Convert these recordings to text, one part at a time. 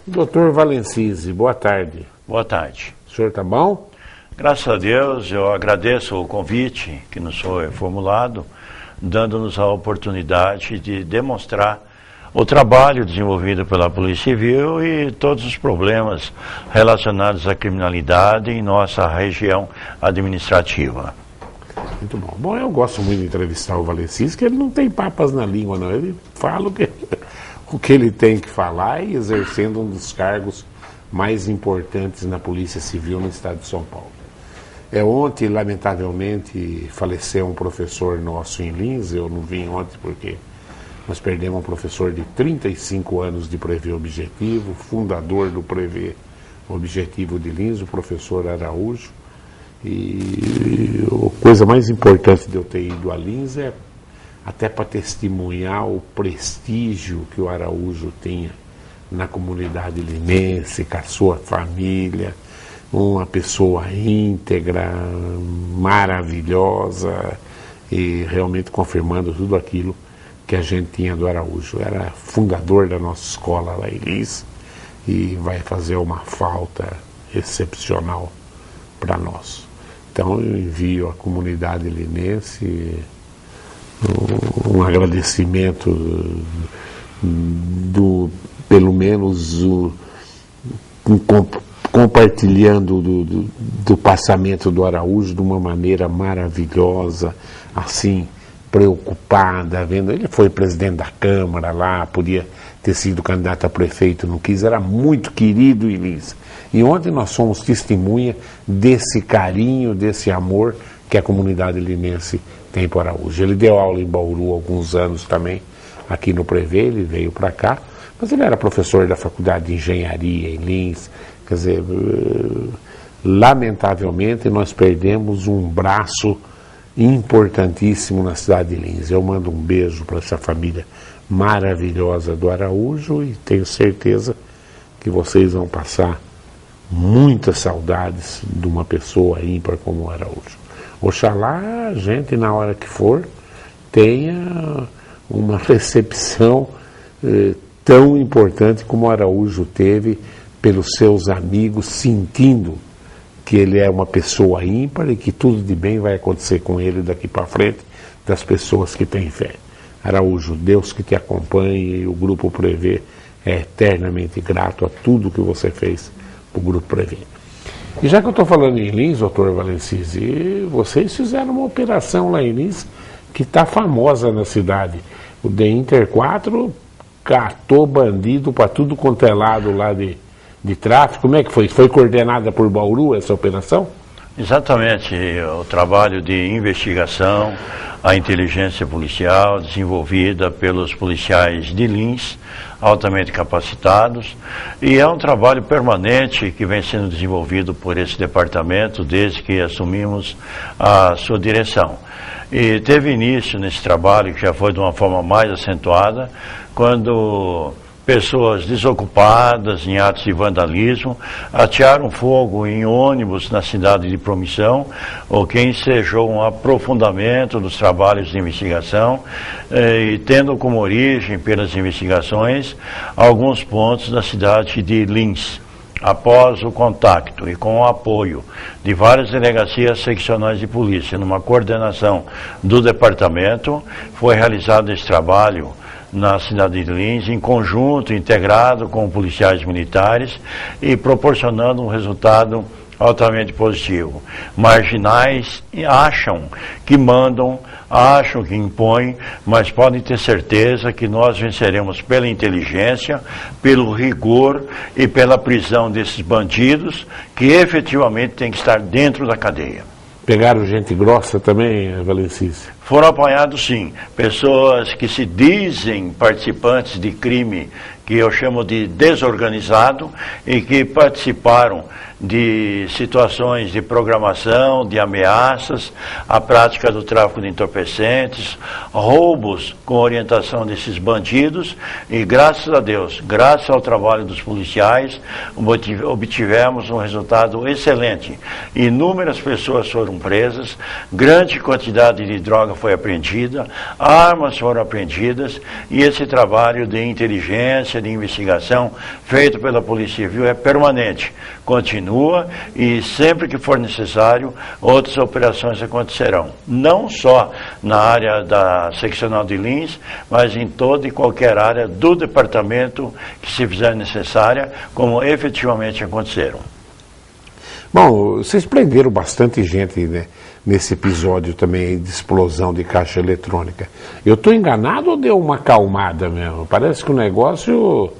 Doutor Valencise, boa tarde. Boa tarde. O senhor está bom? Graças a Deus, eu agradeço o convite que nos foi formulado, dando-nos a oportunidade de demonstrar o trabalho desenvolvido pela Polícia Civil e todos os problemas relacionados à criminalidade em nossa região administrativa. Muito bom. Bom, eu gosto muito de entrevistar o Valencise, que ele não tem papas na língua, não. Ele fala o que ele tem que falar e exercendo um dos cargos mais importantes na Polícia Civil no estado de São Paulo. Ontem, lamentavelmente, faleceu um professor nosso em Lins. Eu não vim ontem porque nós perdemos um professor de 35 anos de Prevê Objetivo, fundador do Prevê Objetivo de Lins, o professor Araújo. E a coisa mais importante de eu ter ido a Lins é até para testemunhar o prestígio que o Araújo tinha na comunidade linense, com a sua família, uma pessoa íntegra, maravilhosa e realmente confirmando tudo aquilo que a gente tinha do Araújo. Era fundador da nossa escola lá em Lins e vai fazer uma falta excepcional para nós. Então eu envio à comunidade linense um agradecimento pelo menos compartilhando do passamento do Araújo de uma maneira maravilhosa, assim, preocupada, vendo. Ele foi presidente da Câmara lá, podia ter sido candidato a prefeito, não quis, era muito querido em Lins. E ontem nós somos testemunha desse carinho, desse amor que a comunidade linense tem por Araújo. Ele deu aula em Bauru há alguns anos também, aqui no Prevê, ele veio para cá, mas ele era professor da Faculdade de Engenharia em Lins. Quer dizer, lamentavelmente nós perdemos um braço importantíssimo na cidade de Lins. Eu mando um beijo para essa família maravilhosa do Araújo e tenho certeza que vocês vão passar muitas saudades de uma pessoa ímpar como o Araújo. Oxalá a gente, na hora que for, tenha uma recepção tão importante como o Araújo teve pelos seus amigos, sentindo que ele é uma pessoa ímpar e que tudo de bem vai acontecer com ele daqui para frente, das pessoas que têm fé. Araújo, Deus que te acompanhe, e o Grupo Prevê é eternamente grato a tudo que você fez para o Grupo Prevê. E já que eu estou falando em Lins, doutor Valencise, vocês fizeram uma operação lá em Lins que está famosa na cidade. O The Inter 4 catou bandido para tudo quanto é lado lá de tráfico. Como é que foi? Foi coordenada por Bauru essa operação? Exatamente, o trabalho de investigação, a inteligência policial desenvolvida pelos policiais de Lins, altamente capacitados, e é um trabalho permanente que vem sendo desenvolvido por esse departamento desde que assumimos a sua direção. E teve início nesse trabalho, que já foi de uma forma mais acentuada, quando pessoas desocupadas em atos de vandalismo atearam fogo em ônibus na cidade de Promissão, o que ensejou um aprofundamento dos trabalhos de investigação e tendo como origem, pelas investigações, alguns pontos da cidade de Lins. Após o contacto e com o apoio de várias delegacias seccionais de polícia, numa coordenação do departamento, foi realizado esse trabalho na cidade de Lins, em conjunto, integrado com policiais militares e proporcionando um resultado altamente positivo. Marginais acham que mandam, acham que impõem, mas podem ter certeza que nós venceremos pela inteligência, pelo rigor e pela prisão desses bandidos que efetivamente têm que estar dentro da cadeia. Pegaram gente grossa também, Valencise? Foram apanhados, sim, pessoas que se dizem participantes de crime que eu chamo de desorganizado e que participaram de situações de programação, de ameaças, a prática do tráfico de entorpecentes, roubos com orientação desses bandidos e graças a Deus, graças ao trabalho dos policiais, obtivemos um resultado excelente. Inúmeras pessoas foram presas, grande quantidade de droga foi apreendida, armas foram apreendidas e esse trabalho de inteligência diligência de investigação feito pela Polícia Civil é permanente, continua e sempre que for necessário, outras operações acontecerão. Não só na área da seccional de Lins, mas em toda e qualquer área do departamento que se fizer necessária, como efetivamente aconteceram. Bom, vocês prenderam bastante gente, né, nesse episódio também de explosão de caixa eletrônica. Eu estou enganado ou deu uma acalmada mesmo? Parece que o negócio...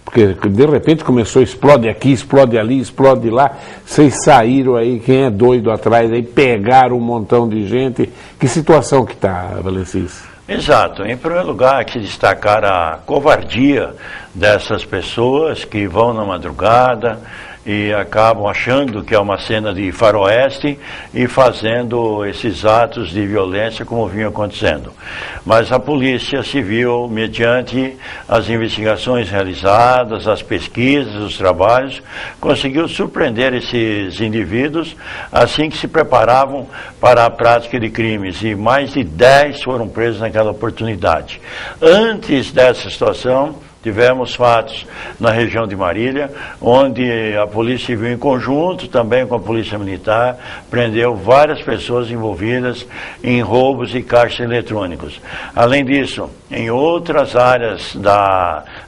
Porque de repente começou, explode aqui, explode ali, explode lá. Vocês saíram aí, quem é doido atrás, aí pegaram um montão de gente. Que situação que está, Valencis? Exato. Em primeiro lugar, que destacar a covardia dessas pessoas que vão na madrugada e acabam achando que é uma cena de faroeste e fazendo esses atos de violência como vinham acontecendo. Mas a Polícia Civil, mediante as investigações realizadas, as pesquisas, os trabalhos, conseguiu surpreender esses indivíduos assim que se preparavam para a prática de crimes, e mais de 10 foram presos naquela oportunidade. Antes dessa situação, tivemos fatos na região de Marília, onde a Polícia Civil, em conjunto também com a Polícia Militar, prendeu várias pessoas envolvidas em roubos e caixas eletrônicos. Além disso, em outras áreas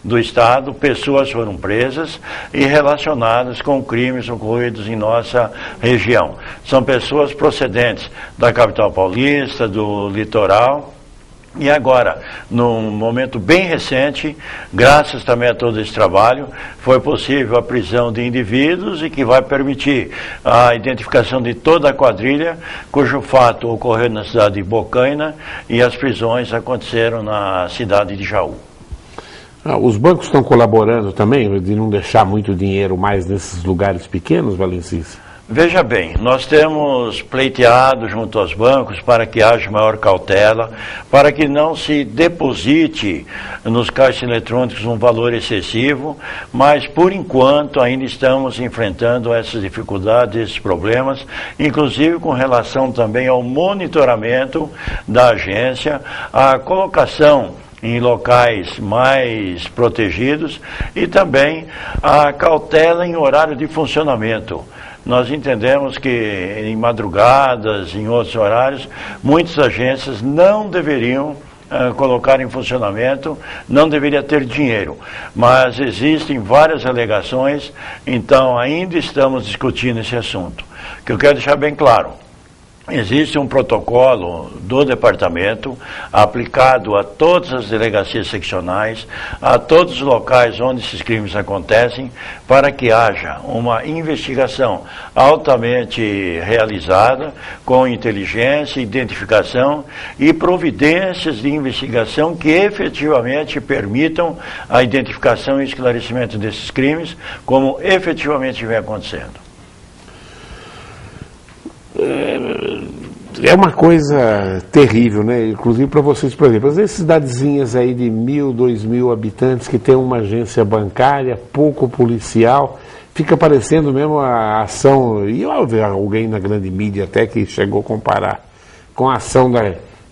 do Estado, pessoas foram presas e relacionadas com crimes ocorridos em nossa região. São pessoas procedentes da capital paulista, do litoral. E agora, num momento bem recente, graças também a todo esse trabalho, foi possível a prisão de indivíduos e que vai permitir a identificação de toda a quadrilha, cujo fato ocorreu na cidade de Bocaina e as prisões aconteceram na cidade de Jaú. Os bancos estão colaborando também, de não deixar muito dinheiro mais nesses lugares pequenos, Valencis? Veja bem, nós temos pleiteado junto aos bancos para que haja maior cautela, para que não se deposite nos caixas eletrônicos um valor excessivo, mas por enquanto ainda estamos enfrentando essas dificuldades, esses problemas, inclusive com relação também ao monitoramento da agência, a colocação em locais mais protegidos e também a cautela em horário de funcionamento. Nós entendemos que em madrugadas, em outros horários, muitas agências não deveriam colocar em funcionamento, não deveria ter dinheiro. Mas existem várias alegações, então ainda estamos discutindo esse assunto. O que eu quero deixar bem claro: existe um protocolo do departamento aplicado a todas as delegacias seccionais, a todos os locais onde esses crimes acontecem, para que haja uma investigação altamente realizada, com inteligência, identificação e providências de investigação que efetivamente permitam a identificação e esclarecimento desses crimes, como efetivamente vem acontecendo. É uma coisa terrível, né? Inclusive para vocês, por exemplo, as cidadezinhas aí de 1.000, 2.000 habitantes que tem uma agência bancária, pouco policial, fica parecendo mesmo a ação, e eu vi alguém na grande mídia até que chegou a comparar com a ação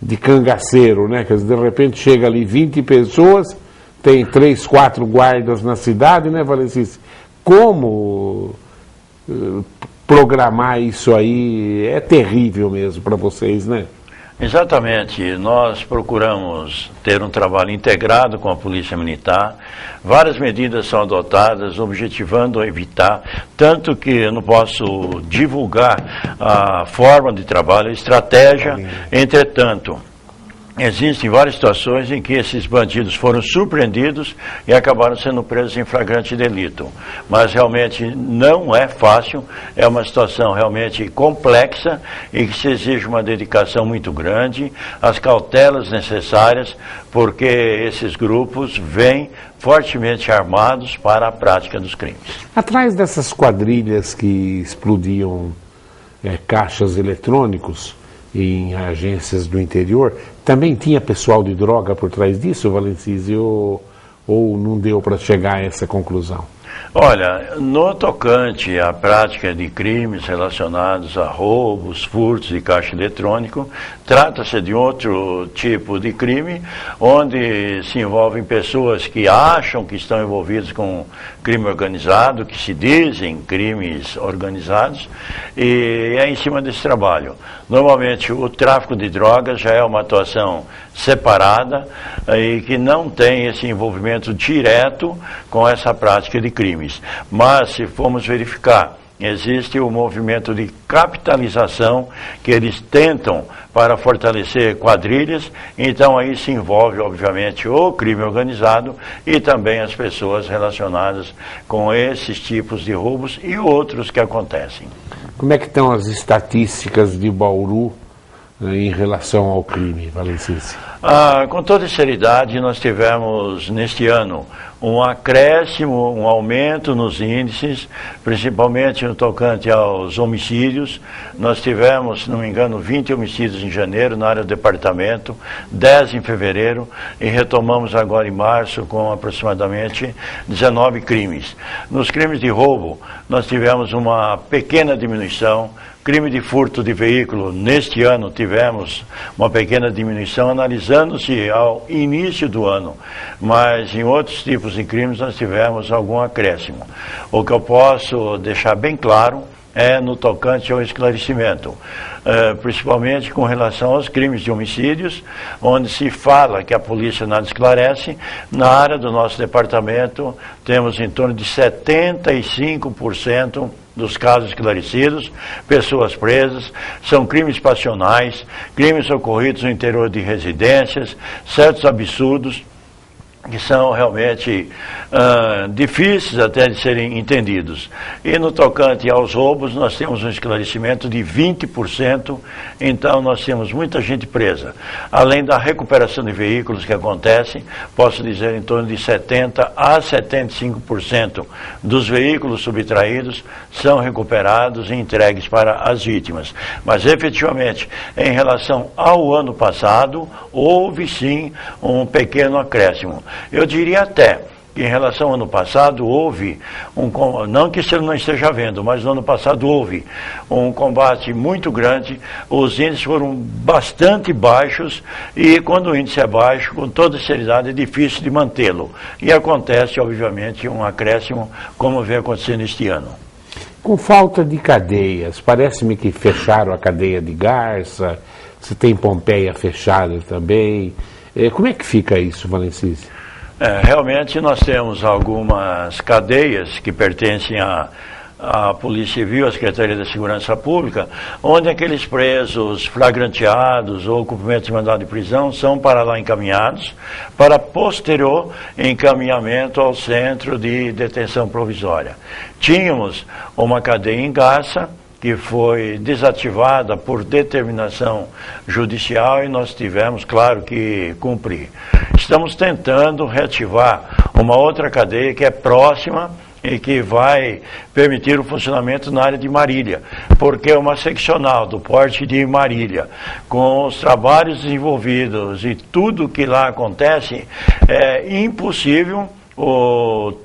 de cangaceiro, né? Quer dizer, de repente chega ali 20 pessoas, tem 3, 4 guardas na cidade, né, Valencis? Como programar isso aí é terrível mesmo para vocês, né? Exatamente. Nós procuramos ter um trabalho integrado com a Polícia Militar. Várias medidas são adotadas, objetivando evitar, tanto que eu não posso divulgar a forma de trabalho, a estratégia. Entretanto, existem várias situações em que esses bandidos foram surpreendidos e acabaram sendo presos em flagrante delito. Mas realmente não é fácil, é uma situação realmente complexa e que se exige uma dedicação muito grande, as cautelas necessárias, porque esses grupos vêm fortemente armados para a prática dos crimes. Atrás dessas quadrilhas que explodiam caixas eletrônicos em agências do interior, também tinha pessoal de droga por trás disso, Valencis, ou não deu para chegar a essa conclusão? Olha, no tocante à prática de crimes relacionados a roubos, furtos de caixa eletrônico, trata-se de outro tipo de crime, onde se envolvem pessoas que acham que estão envolvidas com crime organizado, que se dizem crimes organizados, e é em cima desse trabalho. Normalmente o tráfico de drogas já é uma atuação separada e que não tem esse envolvimento direto com essa prática de crimes. Mas se formos verificar, existe o movimento de capitalização que eles tentam para fortalecer quadrilhas, então aí se envolve obviamente o crime organizado e também as pessoas relacionadas com esses tipos de roubos e outros que acontecem. Como é que estão as estatísticas de Bauru em relação ao crime, Valencice? Com toda sinceridade, nós tivemos neste ano um acréscimo, um aumento nos índices, principalmente no tocante aos homicídios. Nós tivemos, se não me engano, 20 homicídios em janeiro na área do departamento, 10 em fevereiro e retomamos agora em março com aproximadamente 19 crimes. Nos crimes de roubo, nós tivemos uma pequena diminuição. Crime de furto de veículo, neste ano tivemos uma pequena diminuição, analisando-se ao início do ano, mas em outros tipos de crimes nós tivemos algum acréscimo. O que eu posso deixar bem claro é no tocante ao esclarecimento, principalmente com relação aos crimes de homicídios, onde se fala que a polícia nada esclarece. Na área do nosso departamento temos em torno de 75% dos casos esclarecidos, pessoas presas, são crimes passionais, crimes ocorridos no interior de residências, certos absurdos que são realmente difíceis até de serem entendidos. E no tocante aos roubos, nós temos um esclarecimento de 20%, então nós temos muita gente presa. Além da recuperação de veículos que acontece, posso dizer em torno de 70% a 75% dos veículos subtraídos são recuperados e entregues para as vítimas. Mas efetivamente, em relação ao ano passado, houve sim um pequeno acréscimo. Eu diria até que em relação ao ano passado houve não que você não esteja vendo, mas no ano passado houve um combate muito grande, os índices foram bastante baixos e quando o índice é baixo, com toda sinceridade, é difícil de mantê-lo. E acontece, obviamente, um acréscimo como vem acontecendo este ano. Com falta de cadeias, parece-me que fecharam a cadeia de Garça, se tem Pompeia fechada também. Como é que fica isso, Valencice? Realmente nós temos algumas cadeias que pertencem à Polícia Civil, à Secretaria da Segurança Pública, onde aqueles presos flagranteados ou cumprimento de mandado de prisão são para lá encaminhados, para posterior encaminhamento ao centro de detenção provisória. Tínhamos uma cadeia em Garça, que foi desativada por determinação judicial e nós tivemos, claro, que cumprir. Estamos tentando reativar uma outra cadeia que é próxima e que vai permitir o funcionamento na área de Marília, porque uma seccional do porte de Marília, com os trabalhos desenvolvidos e tudo que lá acontece, é impossível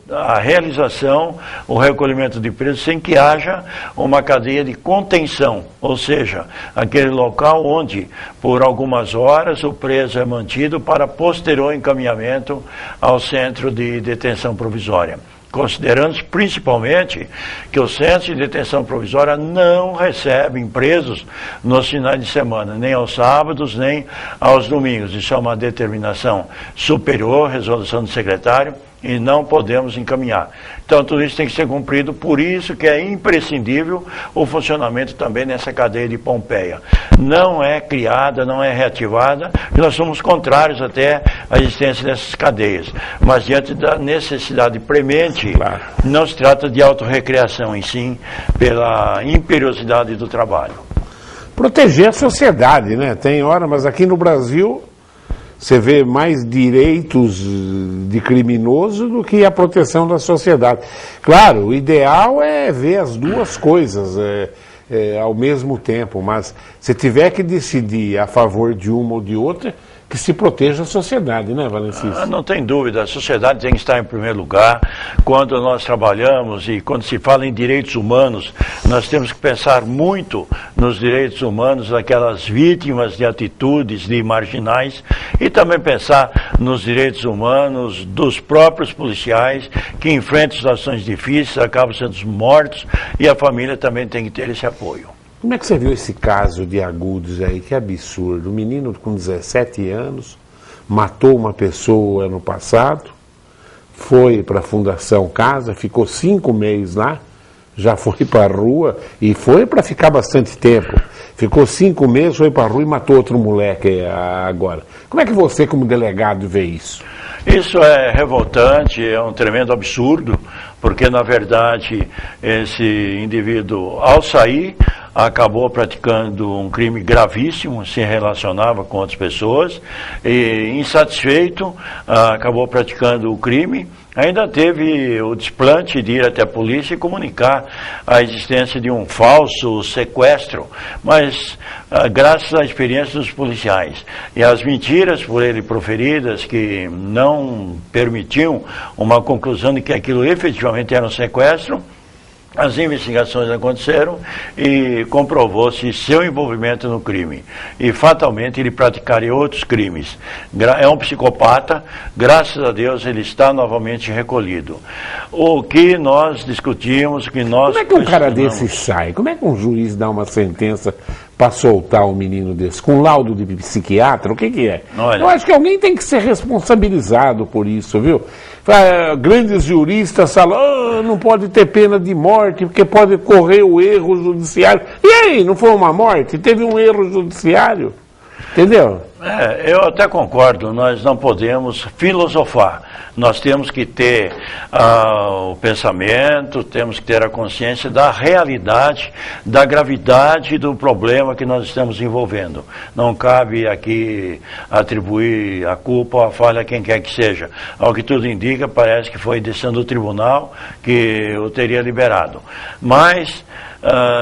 a realização, o recolhimento de presos sem que haja uma cadeia de contenção, ou seja, aquele local onde por algumas horas o preso é mantido para posterior encaminhamento ao centro de detenção provisória. Considerando principalmente que os centros de detenção provisória não recebem presos nos finais de semana, nem aos sábados, nem aos domingos. Isso é uma determinação superior, resolução do secretário, e não podemos encaminhar. Então tudo isso tem que ser cumprido, por isso que é imprescindível o funcionamento também nessa cadeia de Pompeia. Não é criada, não é reativada, e nós somos contrários até à existência dessas cadeias. Mas diante da necessidade premente, claro, não se trata de autorrecreação, em sim, pela imperiosidade do trabalho. Proteger a sociedade, né? Tem hora, mas aqui no Brasil você vê mais direitos de criminoso do que a proteção da sociedade. Claro, o ideal é ver as duas coisas ao mesmo tempo, mas se tiver que decidir a favor de uma ou de outra, que se proteja a sociedade, né, Valencis? Não tem dúvida, a sociedade tem que estar em primeiro lugar. Quando nós trabalhamos e quando se fala em direitos humanos, nós temos que pensar muito nos direitos humanos daquelas vítimas de atitudes de marginais e também pensar nos direitos humanos dos próprios policiais que enfrentam situações difíceis, acabam sendo mortos e a família também tem que ter esse apoio. Como é que você viu esse caso de Agudos aí? Que absurdo. Um menino com 17 anos matou uma pessoa ano passado, foi para a Fundação Casa, ficou 5 meses lá, já foi para a rua e foi para ficar bastante tempo. Ficou 5 meses, foi para a rua e matou outro moleque agora. Como é que você, como delegado, vê isso? Isso é revoltante, é um tremendo absurdo, porque, na verdade, esse indivíduo, ao sair, acabou praticando um crime gravíssimo, se relacionava com outras pessoas, e, insatisfeito, acabou praticando o crime. Ainda teve o desplante de ir até a polícia e comunicar a existência de um falso sequestro, mas graças à experiência dos policiais e às mentiras por ele proferidas que não permitiam uma conclusão de que aquilo efetivamente era um sequestro, as investigações aconteceram e comprovou-se seu envolvimento no crime. E fatalmente ele praticaria outros crimes. É um psicopata, graças a Deus ele está novamente recolhido. O que nós discutimos, que nós... Como é que um cara desse sai? Como é que um juiz dá uma sentença para soltar um menino desse? Com laudo de psiquiatra? O que é? Olha, eu acho que alguém tem que ser responsabilizado por isso, viu? Grandes juristas falam, não pode ter pena de morte, porque pode correr o erro judiciário. E aí, não foi uma morte? Teve um erro judiciário? Entendeu? Eu até concordo, nós não podemos filosofar, nós temos que ter o pensamento, temos que ter a consciência da realidade, da gravidade do problema que nós estamos envolvendo. Não cabe aqui atribuir a culpa ou a falha a quem quer que seja. Ao que tudo indica, parece que foi decisão do tribunal que o teria liberado. Mas,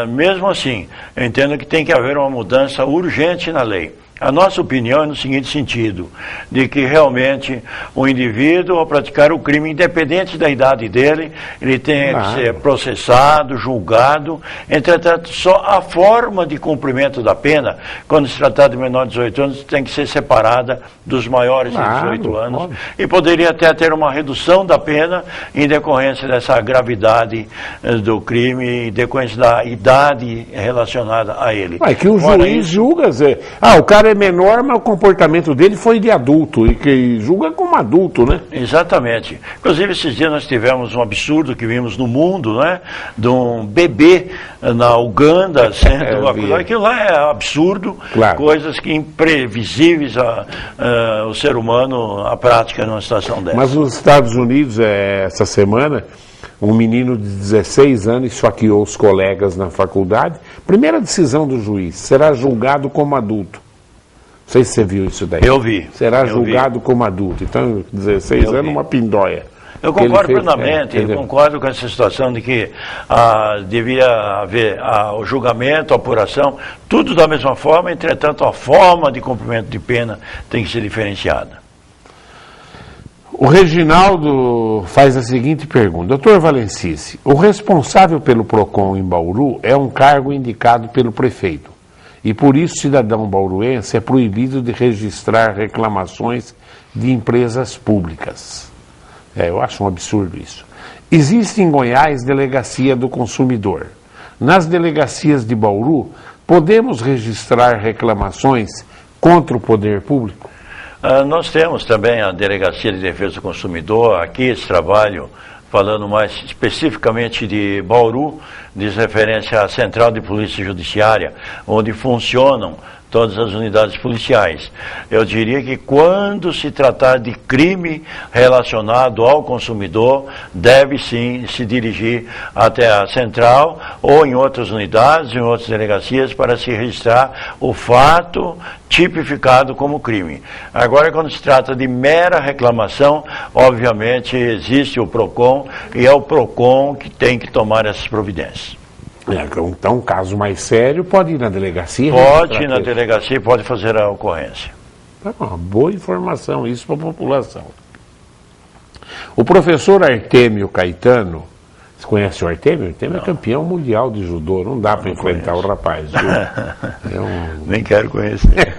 mesmo assim, eu entendo que tem que haver uma mudança urgente na lei. A nossa opinião é no seguinte sentido, de que realmente o indivíduo, ao praticar o crime, independente da idade dele, ele tem que ser processado, julgado. Entretanto, só a forma de cumprimento da pena, quando se tratar de menor de 18 anos, tem que ser separada dos maiores de 18 anos. E poderia até ter uma redução da pena em decorrência dessa gravidade do crime, em decorrência da idade relacionada a ele. É que o juiz julga, o cara é menor, mas o comportamento dele foi de adulto, e que julga como adulto, né? Exatamente. Inclusive, esses dias nós tivemos um absurdo que vimos no mundo, né? De um bebê na Uganda sendo acusado. Aquilo lá é absurdo, claro. Coisas que imprevisíveis o ser humano a prática numa situação dessa. Mas nos Estados Unidos, essa semana, um menino de 16 anos esfaqueou os colegas na faculdade. Primeira decisão do juiz, será julgado como adulto. Não sei se você viu isso daí. Eu vi. Será julgado como adulto. Então, 16 anos, uma pindóia. Eu concordo plenamente, eu concordo com essa situação de que devia haver o julgamento, a apuração, tudo da mesma forma, entretanto a forma de cumprimento de pena tem que ser diferenciada. O Reginaldo faz a seguinte pergunta. Doutor Valencis, o responsável pelo PROCON em Bauru é um cargo indicado pelo prefeito. E por isso, cidadão bauruense é proibido de registrar reclamações de empresas públicas. Eu acho um absurdo isso. Existe em Goiás delegacia do consumidor. Nas delegacias de Bauru, podemos registrar reclamações contra o poder público? Nós temos também a Delegacia de Defesa do Consumidor. Aqui esse trabalho, falando mais especificamente de Bauru, diz referência à Central de Polícia Judiciária, onde funcionam todas as unidades policiais. Eu diria que quando se tratar de crime relacionado ao consumidor, deve sim se dirigir até a central ou em outras unidades, em outras delegacias, para se registrar o fato tipificado como crime. Agora, quando se trata de mera reclamação, obviamente existe o PROCON e é o PROCON que tem que tomar essas providências. Então, um caso mais sério pode ir na delegacia? Pode ir na delegacia e pode fazer a ocorrência. É uma boa informação isso para a população. O professor Artêmio Caetano, você conhece o Artêmio? O Artêmio é campeão mundial de judô, não dá para enfrentar o rapaz. Viu? Nem quero conhecer.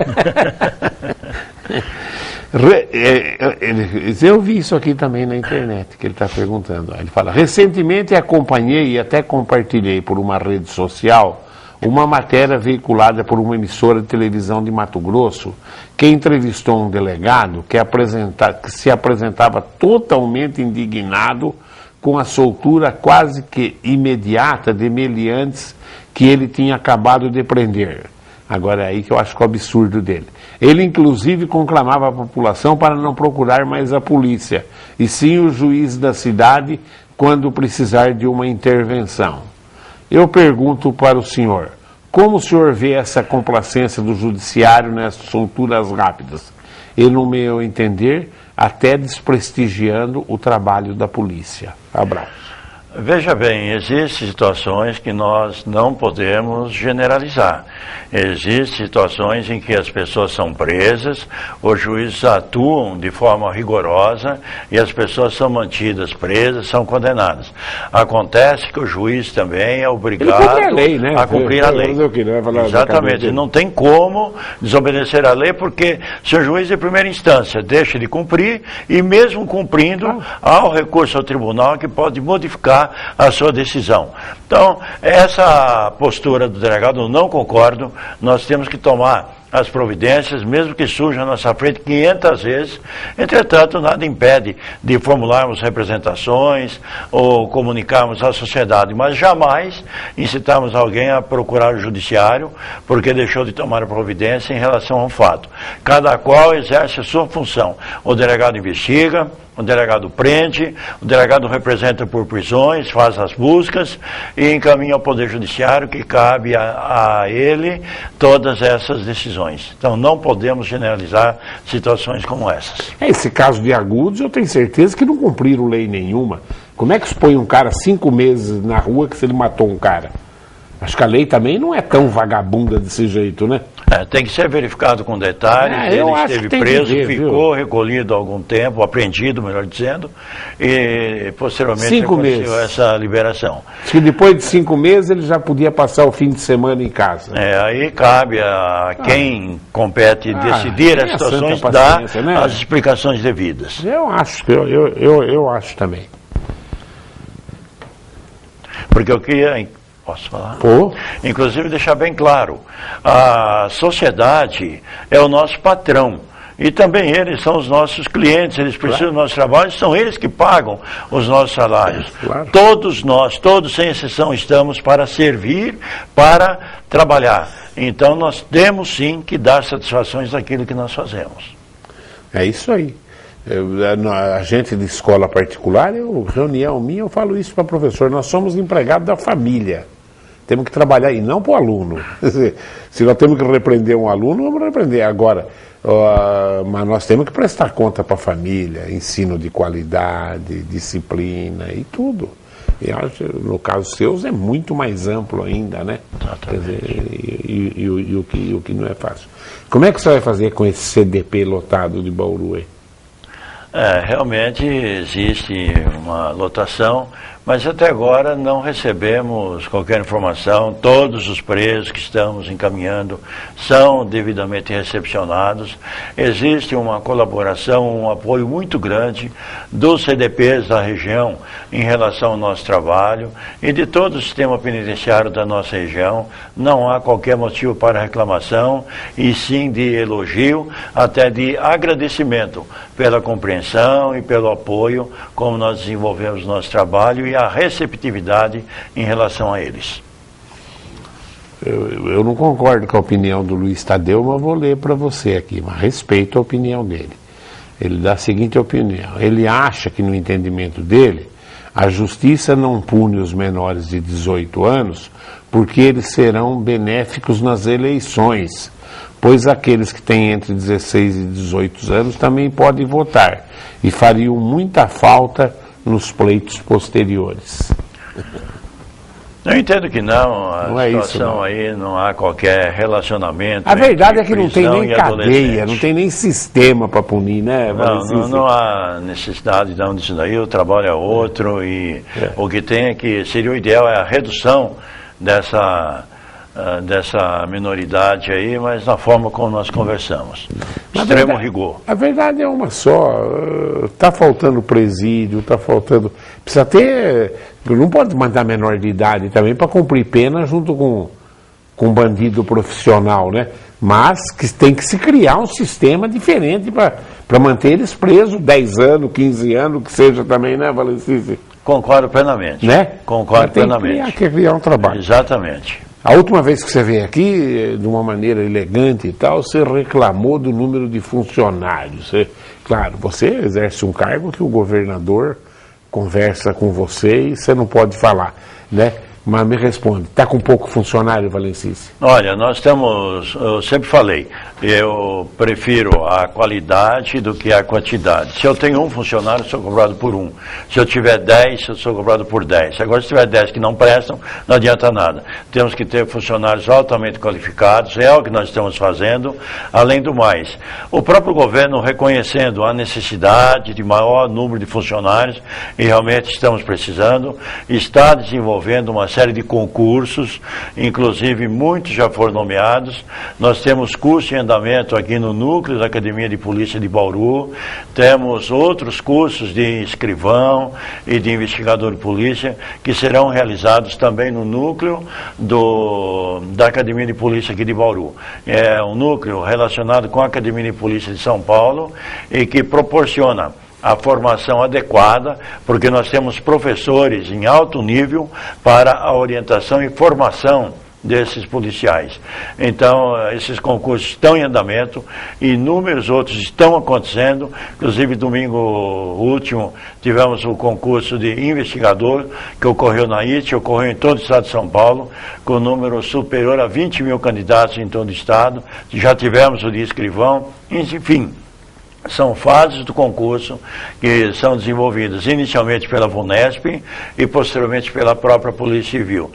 Eu vi isso aqui também na internet, que ele está perguntando. Ele fala, recentemente acompanhei e até compartilhei por uma rede social uma matéria veiculada por uma emissora de televisão de Mato Grosso que entrevistou um delegado que se apresentava totalmente indignado com a soltura quase que imediata de meliantes que ele tinha acabado de prender. Agora é aí que eu acho que é o absurdo dele. Ele, inclusive, conclamava a população para não procurar mais a polícia, e sim o juiz da cidade quando precisar de uma intervenção. Eu pergunto para o senhor, como o senhor vê essa complacência do judiciário nessas solturas rápidas? E, no meu entender, até desprestigiando o trabalho da polícia. Abraço. Veja bem, existem situações que nós não podemos generalizar. Existem situações em que as pessoas são presas, os juízes atuam de forma rigorosa e as pessoas são mantidas presas, são condenadas. Acontece que o juiz também é obrigado a lei, né? a cumprir a lei. Exatamente, não tem como desobedecer a lei, porque se o juiz de primeira instância deixa de cumprir, e mesmo cumprindo, há o recurso ao tribunal que pode modificar a sua decisão. Então, essa postura do delegado eu não concordo, nós temos que tomar as providências, mesmo que surja à nossa frente 500 vezes. Entretanto, nada impede de formularmos representações ou comunicarmos à sociedade, mas jamais incitarmos alguém a procurar o judiciário porque deixou de tomar a providência em relação ao fato. Cada qual exerce a sua função. O delegado investiga, o delegado prende, o delegado representa por prisões, faz as buscas e encaminha ao Poder Judiciário, que cabe a ele todas essas decisões. Então não podemos generalizar situações como essas. Esse caso de Agudos, eu tenho certeza que não cumpriram lei nenhuma. Como é que se põe um cara 5 meses na rua que se ele matou um cara? Acho que a lei também não é tão vagabunda desse jeito, né? Tem que ser verificado com detalhes. Ele esteve preso, ficou recolhido há algum tempo, apreendido, melhor dizendo, e posteriormente aconteceu essa liberação. Acho que depois de 5 meses ele já podia passar o fim de semana em casa. Aí cabe a quem compete decidir as situações, dar as explicações devidas. Eu acho também. Porque eu queria... Posso falar? Pô. Inclusive deixar bem claro, a sociedade é o nosso patrão e também eles são os nossos clientes, eles precisam do nosso trabalho, são eles que pagam os nossos salários. Claro. Todos nós, todos sem exceção, estamos para servir, para trabalhar. Então nós temos sim que dar satisfações daquilo que nós fazemos. É isso aí. A gente de escola particular, reunião minha, eu falo isso para o professor, nós somos empregados da família, temos que trabalhar, e não para o aluno. Se nós temos que repreender um aluno, vamos repreender agora, mas nós temos que prestar conta para a família, ensino de qualidade, disciplina e tudo. E acho, no caso seus é muito mais amplo ainda, né? Quer dizer, e o que não é fácil. Como é que você vai fazer com esse CDP lotado de Bauru aí? Realmente existe uma lotação, mas até agora não recebemos qualquer informação. Todos os presos que estamos encaminhando são devidamente recepcionados. Existe uma colaboração, um apoio muito grande dos CDPs da região em relação ao nosso trabalho e de todo o sistema penitenciário da nossa região. Não há qualquer motivo para reclamação, e sim de elogio, até de agradecimento pela compreensão e pelo apoio como nós desenvolvemos o nosso trabalho e a receptividade em relação a eles. Eu não concordo com a opinião do Luiz Tadeu, mas vou ler para você aqui, mas respeito a opinião dele. Ele dá a seguinte opinião: ele acha que, no entendimento dele, a justiça não pune os menores de 18 anos porque eles serão benéficos nas eleições, pois aqueles que têm entre 16 e 18 anos também podem votar e fariam muita falta nos pleitos posteriores. Eu entendo que não, a Não é situação isso, não. aí não há qualquer relacionamento. A verdade é entre que não tem prisão nem e cadeia, adolescente. não tem nem sistema para punir, né, Não, Valencice? não há necessidade de disso daí, o trabalho é outro e o que tem é que seria o ideal é a redução dessa minoridade aí, mas na forma como nós conversamos. Extremo rigor. A verdade é uma só. Está faltando presídio, está faltando. Precisa ter. Não pode mandar menor de idade também para cumprir pena junto com um bandido profissional, né? Mas que tem que se criar um sistema diferente para manter eles presos 10 anos, 15 anos, que seja também, né, Valencice? Concordo plenamente. Né? Concordo Mas tem plenamente. que criar um trabalho. Exatamente. A última vez que você veio aqui, de uma maneira elegante e tal, você reclamou do número de funcionários. Claro, você exerce um cargo que o governador conversa com você e você não pode falar, né? Mas me responde, está com pouco funcionário, Valencice? Olha, nós temos, eu sempre falei, eu prefiro a qualidade do que a quantidade. Se eu tenho um funcionário, eu sou cobrado por um. Se eu tiver 10, eu sou cobrado por 10. Agora, se tiver 10 que não prestam, não adianta nada. Temos que ter funcionários altamente qualificados, é o que nós estamos fazendo. Além do mais, o próprio governo reconhecendo a necessidade de maior número de funcionários, e realmente estamos precisando, está desenvolvendo uma série de concursos, inclusive muitos já foram nomeados. Nós temos curso em andamento aqui no núcleo da Academia de Polícia de Bauru, temos outros cursos de escrivão e de investigador de polícia que serão realizados também no núcleo da Academia de Polícia aqui de Bauru. É um núcleo relacionado com a Academia de Polícia de São Paulo e que proporciona a formação adequada, porque nós temos professores em alto nível para a orientação e formação desses policiais. Então, esses concursos estão em andamento, inúmeros outros estão acontecendo, inclusive domingo último tivemos o concurso de investigador, que ocorreu na IT, ocorreu em todo o estado de São Paulo, com número superior a 20 mil candidatos em todo o estado, já tivemos o de escrivão, enfim. São fases do concurso que são desenvolvidas inicialmente pela VUNESP e posteriormente pela própria Polícia Civil.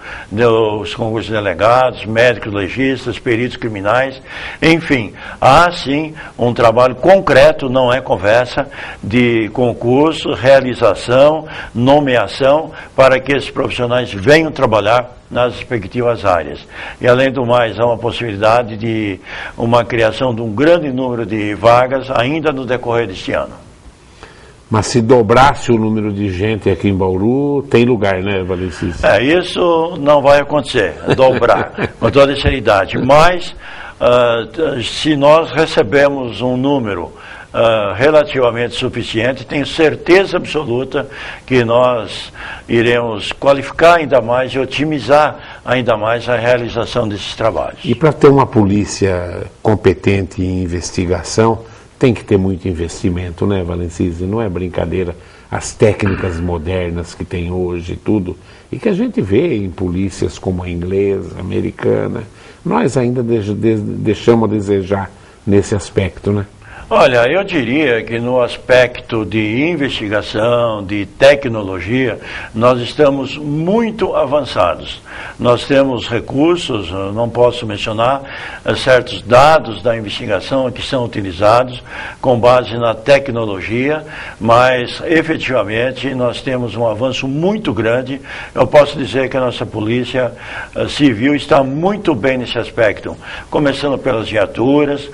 Os concursos de delegados, médicos, legistas, peritos criminais, enfim, há sim um trabalho concreto, não é conversa, de concurso, realização, nomeação, para que esses profissionais venham trabalhar nas respectivas áreas. E além do mais, há uma possibilidade de uma criação de um grande número de vagas ainda no decorrer deste ano. Mas se dobrasse o número de gente aqui em Bauru, tem lugar, né, Valencice? Isso não vai acontecer, dobrar, com toda sinceridade. Mas, se nós recebemos um número relativamente suficiente, tenho certeza absoluta que nós iremos qualificar ainda mais e otimizar ainda mais a realização desses trabalhos. E para ter uma polícia competente em investigação, tem que ter muito investimento, né, Valencice? Não é brincadeira. As técnicas modernas que tem hoje, tudo, e que a gente vê em polícias como a inglesa, a americana, nós ainda deixamos a desejar nesse aspecto, né? Olha, eu diria que no aspecto de investigação, de tecnologia, nós estamos muito avançados. Nós temos recursos, não posso mencionar, certos dados da investigação que são utilizados com base na tecnologia, mas efetivamente nós temos um avanço muito grande. Eu posso dizer que a nossa Polícia Civil está muito bem nesse aspecto, começando pelas viaturas,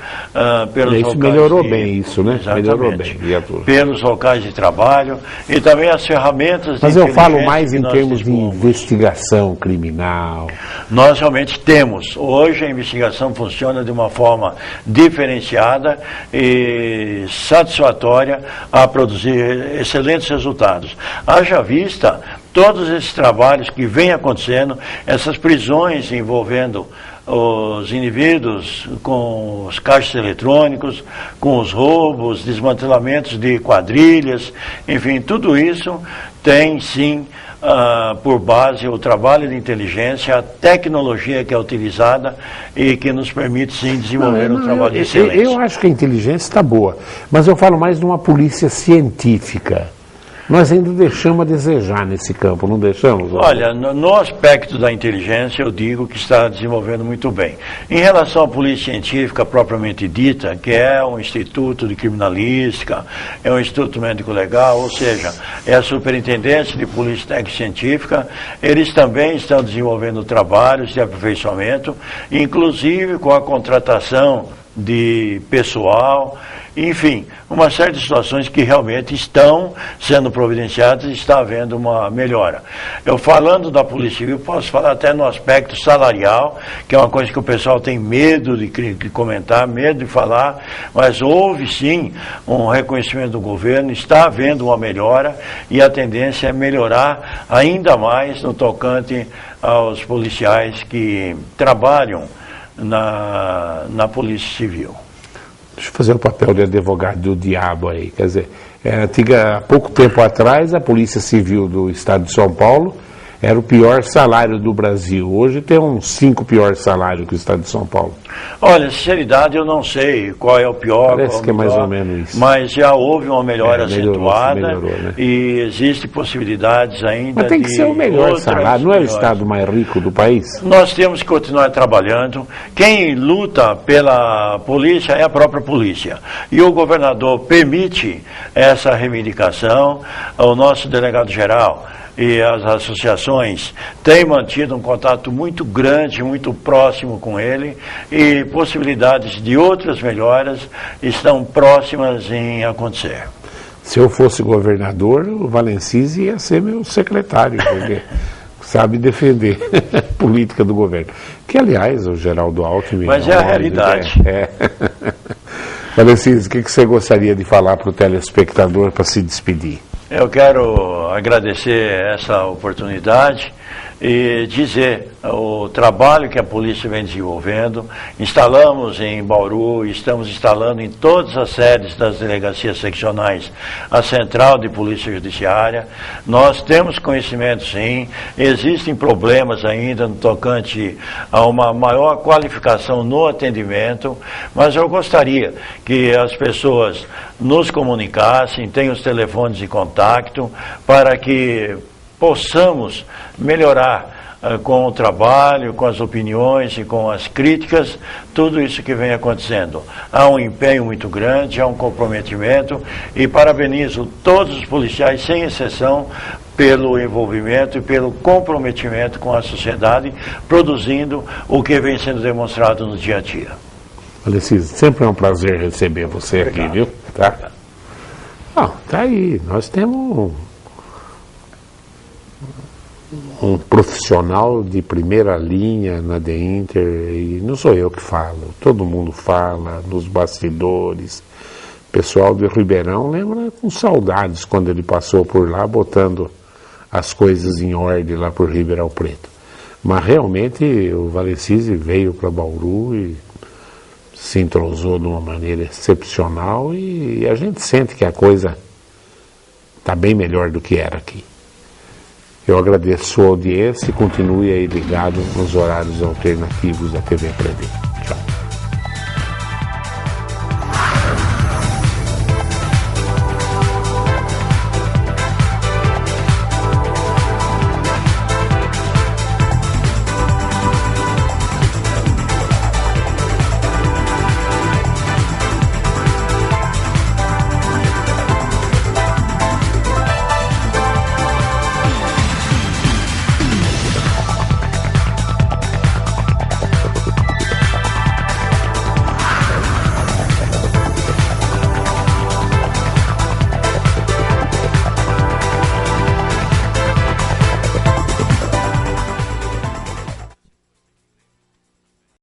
pelos locais melhorou bem isso, né? Melhorou bem, viatura. Pelos locais de trabalho e também as ferramentas de Mas eu falo mais em termos de investigação criminal. Nós realmente temos. Hoje a investigação funciona de uma forma diferenciada e satisfatória a produzir excelentes resultados. Haja vista todos esses trabalhos que vêm acontecendo, essas prisões envolvendo os indivíduos com os caixas eletrônicos, com os roubos, desmantelamentos de quadrilhas, enfim, tudo isso tem sim por base o trabalho de inteligência, a tecnologia que é utilizada e que nos permite sim desenvolver um trabalho de excelência. Eu acho que a inteligência está boa, mas eu falo mais de uma polícia científica. Nós ainda deixamos a desejar nesse campo, não deixamos? Olha, no aspecto da inteligência, eu digo que está desenvolvendo muito bem. Em relação à polícia científica propriamente dita, que é um instituto de criminalística, é um instituto médico-legal, ou seja, é a superintendência de polícia técnico-científica, eles também estão desenvolvendo trabalhos de aperfeiçoamento, inclusive com a contratação de pessoal, enfim, uma série de situações que realmente estão sendo providenciadas e está havendo uma melhora. Eu falando da Polícia Civil, posso falar até no aspecto salarial, que é uma coisa que o pessoal tem medo de comentar, medo de falar, mas houve sim um reconhecimento do governo, está havendo uma melhora e a tendência é melhorar ainda mais no tocante aos policiais que trabalham na Polícia Civil. Deixa eu fazer o papel de advogado do diabo aí. Quer dizer, há pouco tempo atrás, a Polícia Civil do Estado de São Paulo era o pior salário do Brasil. Hoje tem uns 5 piores salários que o Estado de São Paulo. Olha, sinceridade, eu não sei qual é o pior. Parece que é mais ou menos isso. Mas já houve uma melhora acentuada melhorou, né? E existem possibilidades ainda. Mas tem que ser o melhor salário, não é o estado mais rico do país? Nós temos que continuar trabalhando. Quem luta pela polícia é a própria polícia. E o governador permite essa reivindicação, o nosso delegado-geral e as associações têm mantido um contato muito grande, muito próximo com ele, e possibilidades de outras melhoras estão próximas em acontecer. Se eu fosse governador, o Valencisi ia ser meu secretário, porque sabe defender a política do governo. Que, aliás, o Geraldo Alckmin... Mas é a realidade. Valencisi, o que você gostaria de falar para o telespectador para se despedir? Eu quero agradecer essa oportunidade e dizer o trabalho que a polícia vem desenvolvendo. Instalamos em Bauru, estamos instalando em todas as sedes das delegacias seccionais a Central de Polícia Judiciária. Nós temos conhecimento, sim, existem problemas ainda no tocante a uma maior qualificação no atendimento, mas eu gostaria que as pessoas nos comunicassem, tenham os telefones de contato, para que possamos melhorar com o trabalho, com as opiniões e com as críticas, tudo isso que vem acontecendo. Há um empenho muito grande, há um comprometimento, e parabenizo todos os policiais, sem exceção, pelo envolvimento e pelo comprometimento com a sociedade, produzindo o que vem sendo demonstrado no dia a dia. Valencisi, sempre é um prazer receber você aqui, viu? Tá? Tá aí, nós temos um profissional de primeira linha na The Inter, e não sou eu que falo, todo mundo fala, nos bastidores. O pessoal de Ribeirão lembra com saudades quando ele passou por lá, botando as coisas em ordem lá por Ribeirão Preto. Mas realmente o Valencisi veio para Bauru e se entrosou de uma maneira excepcional, e a gente sente que a coisa está bem melhor do que era aqui. Eu agradeço a sua audiência e continue aí ligado nos horários alternativos da TV Prevê.